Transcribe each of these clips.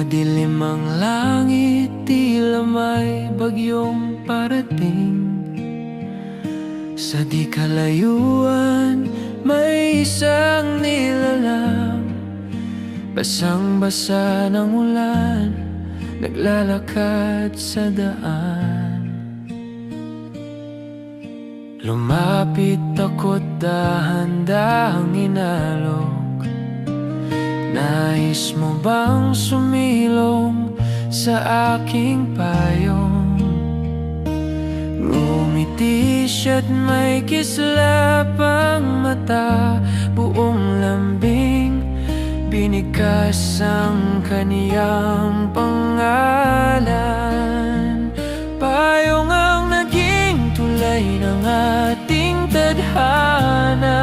Madilim ang langit, tila may bagyong parating. Sa di kalayuan, may isang nilalang, basang-basa ng ulan, naglalakad sa daan. Lumapit ako't dahan-dahang inalok. Nais mo bang sumilong sa aking payong? Ngumiti siya't may kislap ang mata, buong lambing binikas ang kaniyang pangalan. Payong ang naging tulay ng ating tadhana.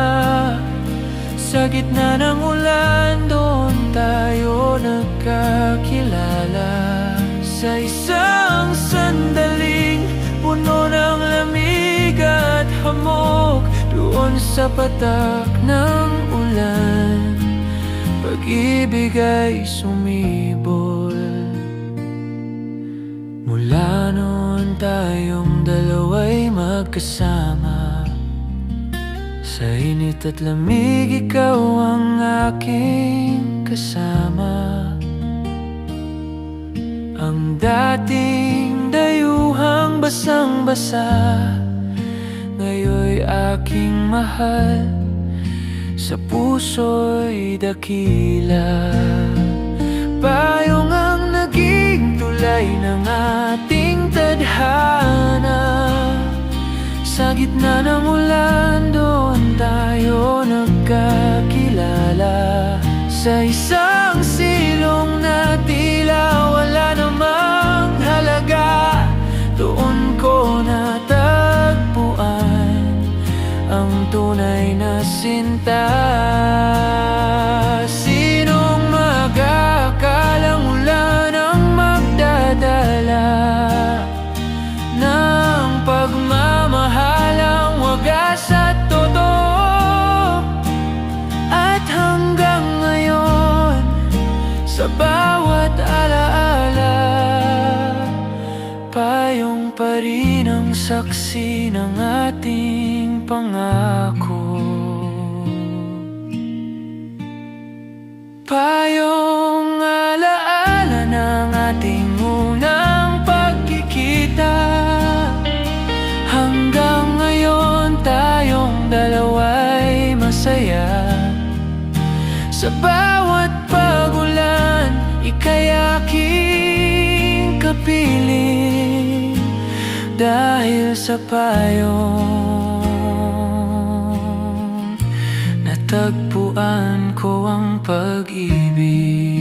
Sa gitna ng ulan, doon tayo nagkakilala. Sa isang sandaling puno ng lamig at hamog, doon sa patak ng ulan, pag-ibig ay sumibol. Mula noon tayong dalawa'y magkasama. Sa init at lamig, ikaw ang aking kasama. Ang dating dayuhang basang-basa, ngayon'y aking mahal, sa puso'y dakila. Payong ang naging tulay ng ating tadhana. Sa gitna ng ulan, doon tayo nagkakilala. Sa isang silong na tila wala namang halaga, doon ko natagpuan ang tunay na sinta. Sinong mag-aakalang ulan ang magdadala ng pagmamahalang wagas at totoo? At hanggang ngayon, sa bawat alaala, payong pa rin ang saksi ng ating pangako. Payong alaala ng ating unang pagkikita. Hanggang ngayon tayong dalawa'y masaya. Sa bawat pagulan, ika'y aking kapiling. Dahil sa payong, natagpuan ko ang pag-ibig.